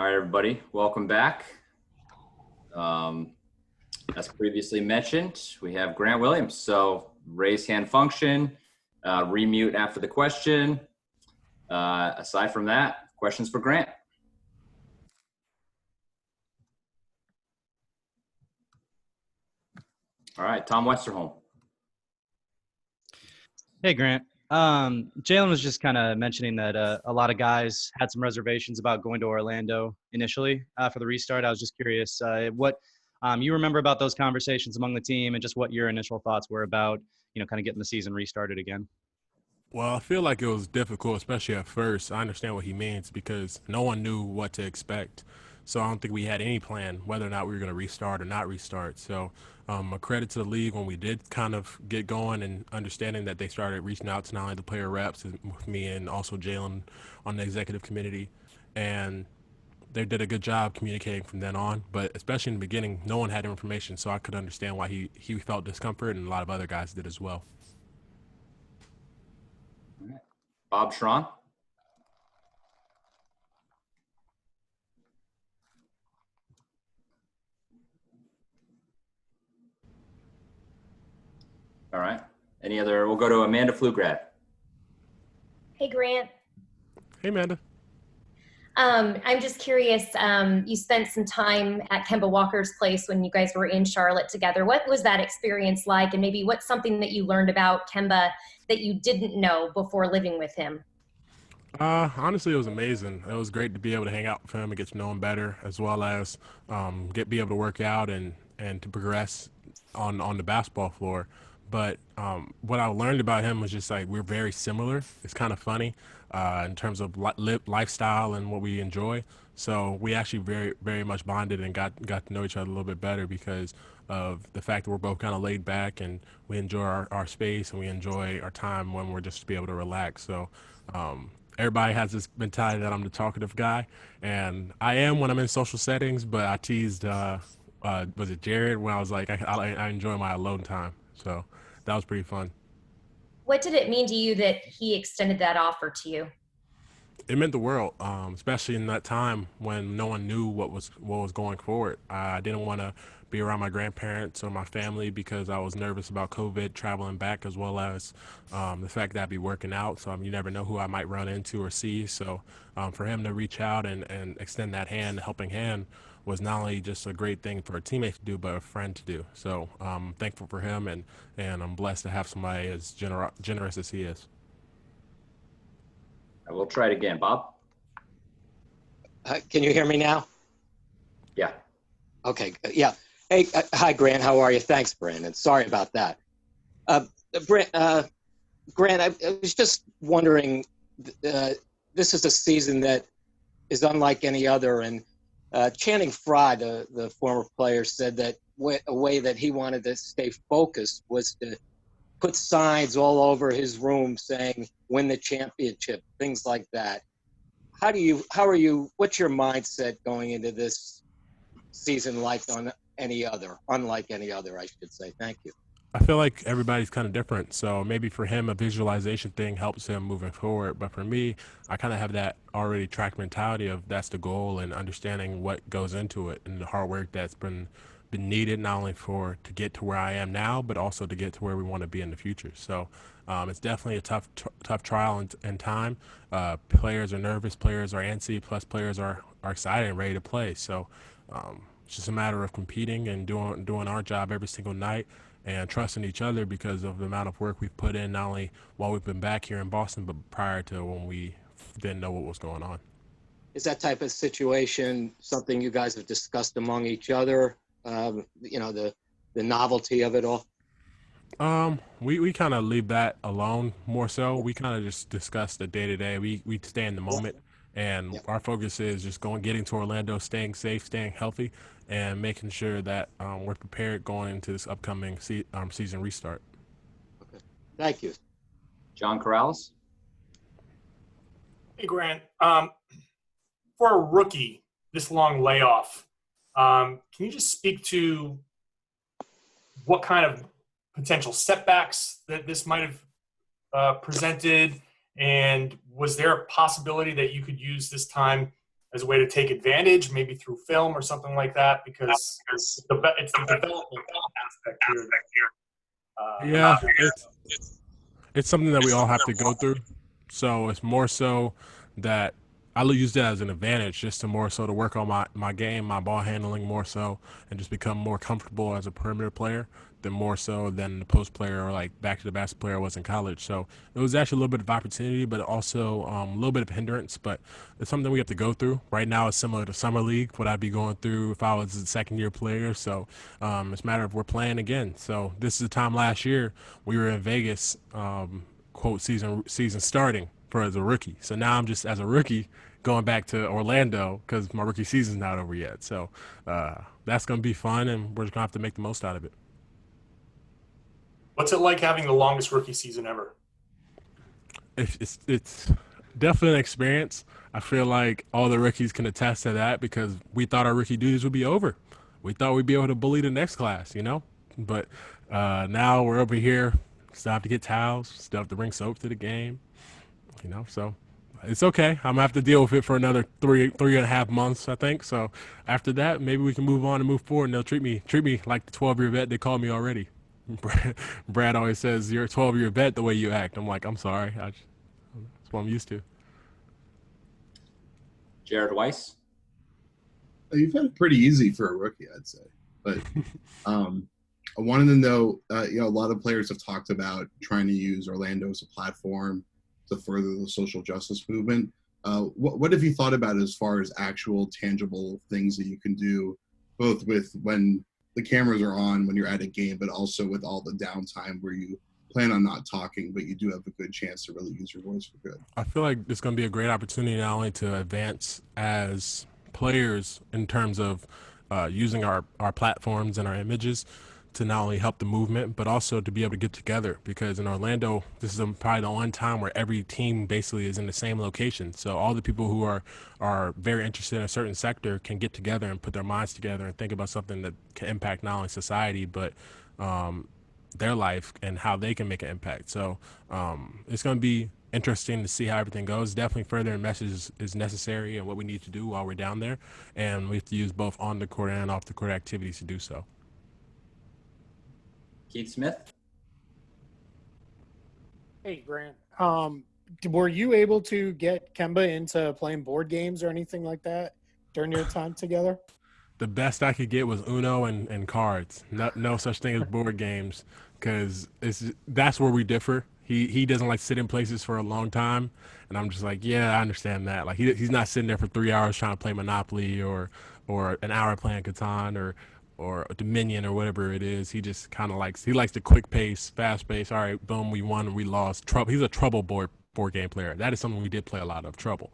All right, everybody, welcome back. As previously mentioned, we have Grant Williams. So raise hand function, remute after the question. Aside from that, questions for Grant? All right, Tom Westerholm. Hey, Grant. Jalen was just kind of mentioning that a lot of guys had some reservations about going to Orlando initially for the restart. I was just curious what you remember about those conversations among the team and just what your initial thoughts were about, kind of getting the season restarted again. Well, I feel like it was difficult, especially at first. I understand what he means because no one knew what to expect. So I don't think we had any plan whether or not we were going to restart or not restart. So a credit to the league when we did kind of get going and understanding that they started reaching out to not only the player reps with me and also Jalen on the executive committee. And they did a good job communicating from then on. But especially in the beginning, no one had information. So I could understand why he felt discomfort, and a lot of other guys did as well. Bob Schron. All right. Any other? We'll go to Amanda Pflugrad. Hey, Grant. Hey, Amanda. I'm just curious, you spent some time at Kemba Walker's place when you guys were in Charlotte together. What was that experience like? And maybe what's something that you learned about Kemba that you didn't know before living with him? Honestly, it was amazing. It was great to be able to hang out with him and get to know him better, as well as be able to work out and to progress on the basketball floor. But what I learned about him was just like we're very similar. It's kind of funny in terms of lifestyle and what we enjoy. So we actually very, very much bonded and got to know each other a little bit better because of the fact that we're both kind of laid back and we enjoy our space and we enjoy our time when we're just to be able to relax. So everybody has this mentality that I'm the talkative guy, and I am when I'm in social settings, but I teased, was it Jared, when I was like, I enjoy my alone time. So that was pretty fun. What did it mean to you that he extended that offer to you? It meant the world, especially in that time when no one knew what was going forward. I didn't want to be around my grandparents or my family because I was nervous about COVID traveling back, as well as the fact that I'd be working out. So you never know who I might run into or see. So for him to reach out and extend that hand, helping hand, was not only just a great thing for a teammate to do, but a friend to do. So I'm thankful for him, and I'm blessed to have somebody as generous as he is. I will try it again. Bob? Can you hear me now? Yeah. Okay. Yeah. Hey, hi, Grant. How are you? Thanks, Brandon. Sorry about that. Grant, I was just wondering, this is a season that is unlike any other, and Channing Frye, the former player, said that a way that he wanted to stay focused was to put signs all over his room saying "Win the championship," things like that. How are you? What's your mindset going into this season unlike any other, I should say? Thank you. I feel like everybody's kind of different. So maybe for him, a visualization thing helps him moving forward. But for me, I kind of have that already tracked mentality of that's the goal and understanding what goes into it and the hard work that's been needed not only to get to where I am now, but also to get to where we want to be in the future. So it's definitely a tough trial and time. Players are nervous, players are antsy, plus players are excited and ready to play. So it's just a matter of competing and doing our job every single night and trusting each other because of the amount of work we've put in, not only while we've been back here in Boston, but prior to when we didn't know what was going on. Is that type of situation something you guys have discussed among each other? The novelty of it all? We kind of leave that alone more so. We kind of just discuss the day-to-day. We stay in the moment, and our focus is just getting to Orlando, staying safe, staying healthy, and making sure that we're prepared going into this upcoming season restart. Okay. Thank you. John Corrales? Hey, Grant. For a rookie, this long layoff, can you just speak to what kind of potential setbacks that this might have presented? And was there a possibility that you could use this time as a way to take advantage, maybe through film or something like that? Because it's the development aspect here. Yeah, it's something that we all have to go through. So it's more so that I use that as an advantage, just to more so to work on my game, my ball handling more so, and just become more comfortable as a perimeter player than more so than the post player or like back to the basket player I was in college. So it was actually a little bit of opportunity, but also a little bit of hindrance. But it's something we have to go through. Right now, it's similar to summer league, what I'd be going through if I was a second year player. So it's a matter of we're playing again. So this is the time last year we were in Vegas. Quote season starting for as a rookie. So now I'm just as a rookie going back to Orlando because my rookie season's not over yet. So that's going to be fun, and we're just going to have to make the most out of it. What's it like having the longest rookie season ever? It's definitely an experience. I feel like all the rookies can attest to that because we thought our rookie duties would be over. We thought we'd be able to bully the next class, But now we're over here. Still have to get towels. Still have to bring soap to the game. So it's okay. I'm gonna have to deal with it for another three and a half months, I think. So after that, maybe we can move on and move forward, and they'll treat me like the 12-year vet they called me already. Brad always says you're a 12-year vet the way you act. I'm like, I'm sorry. That's what I'm used to. Jared Weiss. You've had it pretty easy for a rookie, I'd say. But I wanted to know, a lot of players have talked about trying to use Orlando as a platform to further the social justice movement. What have you thought about as far as actual tangible things that you can do, both with when the cameras are on, when you're at a game, but also with all the downtime where you plan on not talking, but you do have a good chance to really use your voice for good? I feel like it's going to be a great opportunity not only to advance as players in terms of using our platforms and our images to not only help the movement, but also to be able to get together, because in Orlando, this is probably the one time where every team basically is in the same location. So all the people who are very interested in a certain sector can get together and put their minds together and think about something that can impact not only society, but their life and how they can make an impact. So it's going to be interesting to see how everything goes. Definitely further messages is necessary and what we need to do while we're down there. And we have to use both on the court and off the court activities to do so. Keith Smith. Hey, Grant. Were you able to get Kemba into playing board games or anything like that during your time together? The best I could get was Uno and cards. No such thing as board games, because that's where we differ. He doesn't like to sit in places for a long time, and I'm just like, yeah, I understand that. Like he's not sitting there for 3 hours trying to play Monopoly or an hour playing Catan or Dominion or whatever it is. He just kind of likes the quick pace, fast pace. All right, boom, we won, we lost. Trouble. He's a trouble board game player. That is something we did play a lot of, Trouble.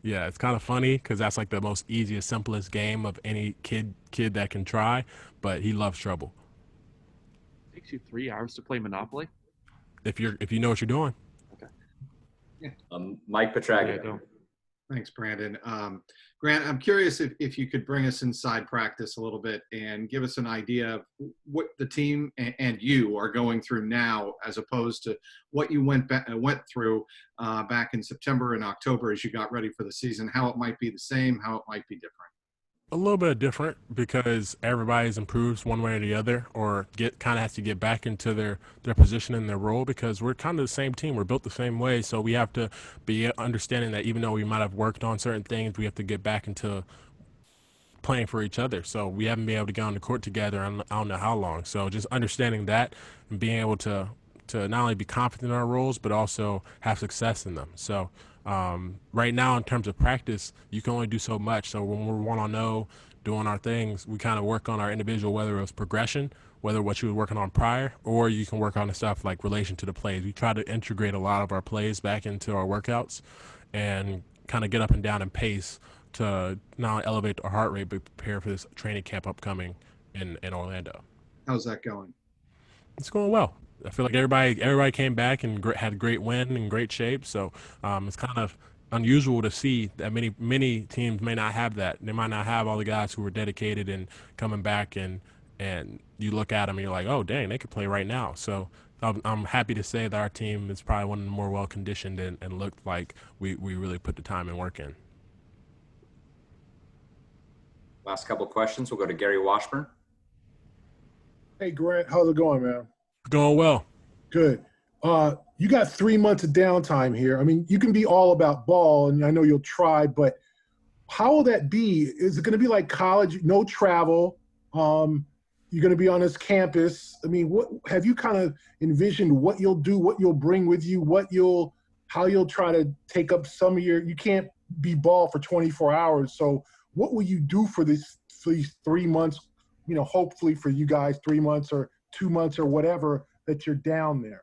Yeah, it's kind of funny because that's like the most easiest, simplest game of any kid that can try, but he loves Trouble. It takes you 3 hours to play Monopoly? If you know what you're doing. Okay. Yeah. Mike Petraglia. Yeah, Thanks, Brandon. Grant, I'm curious if you could bring us inside practice a little bit and give us an idea of what the team and you are going through now, as opposed to what you went through back in September and October as you got ready for the season, how it might be the same, how it might be different. A little bit different because everybody's improves one way or the other, or kind of has to get back into their position and their role, because we're kind of the same team. We're built the same way, so we have to be understanding that even though we might have worked on certain things, we have to get back into playing for each other. So we haven't been able to get on the court together in I don't know how long. So just understanding that and being able to not only be confident in our roles, but also have success in them. So right now, in terms of practice, you can only do so much. So when we're 1-on-0 doing our things, we kind of work on our individual, whether it was progression, whether what you were working on prior, or you can work on the stuff like relation to the plays. We try to integrate a lot of our plays back into our workouts and kind of get up and down in pace to not only elevate our heart rate, but prepare for this training camp upcoming in Orlando. How's that going? It's going well. I feel like everybody came back and had a great win and great shape. So it's kind of unusual to see that many teams may not have that. They might not have all the guys who were dedicated and coming back, and you look at them and you're like, oh, dang, they could play right now. So I'm happy to say that our team is probably one of the more well-conditioned and looked like we really put the time and work in. Last couple of questions. We'll go to Gary Washburn. Hey, Grant, how's it going, man? Going well. Good. You got 3 months of downtime here. I mean, you can be all about ball, and I know you'll try, but how will that be? Is it going to be like college, no travel? You're going to be on this campus. I mean, what have you kind of envisioned what you'll do, what you'll bring with you, how you'll try to take up some of you can't be ball for 24 hours. So what will you do for these 3 months, hopefully for you guys 3 months or 2 months or whatever that you're down there?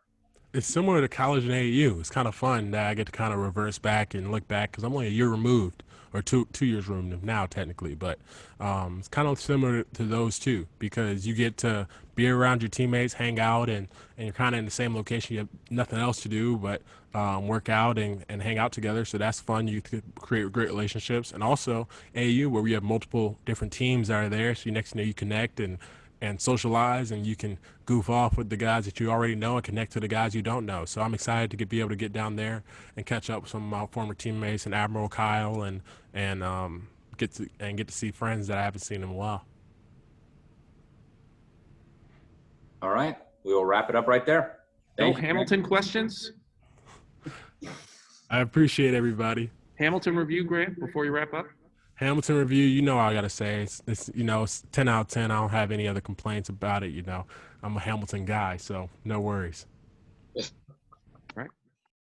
It's similar to college and AAU. It's kind of fun that I get to kind of reverse back and look back because I'm only a year removed, or two years removed now technically, but it's kind of similar to those two because you get to be around your teammates, hang out, and you're kind of in the same location. You have nothing else to do but work out and hang out together, so that's fun. You could create great relationships. And also AAU, where we have multiple different teams that are there, so next thing you know, you connect and socialize, and you can goof off with the guys that you already know and connect to the guys you don't know. So I'm excited to be able to get down there and catch up with some of my former teammates and Admiral Kyle and get to see friends that I haven't seen in a while. All right, we will wrap it up right there. No Hamilton questions? I appreciate everybody. Hamilton review, Grant, before you wrap up? Hamilton review, all I got to say. It's 10 out of 10. I don't have any other complaints about it. I'm a Hamilton guy, so no worries.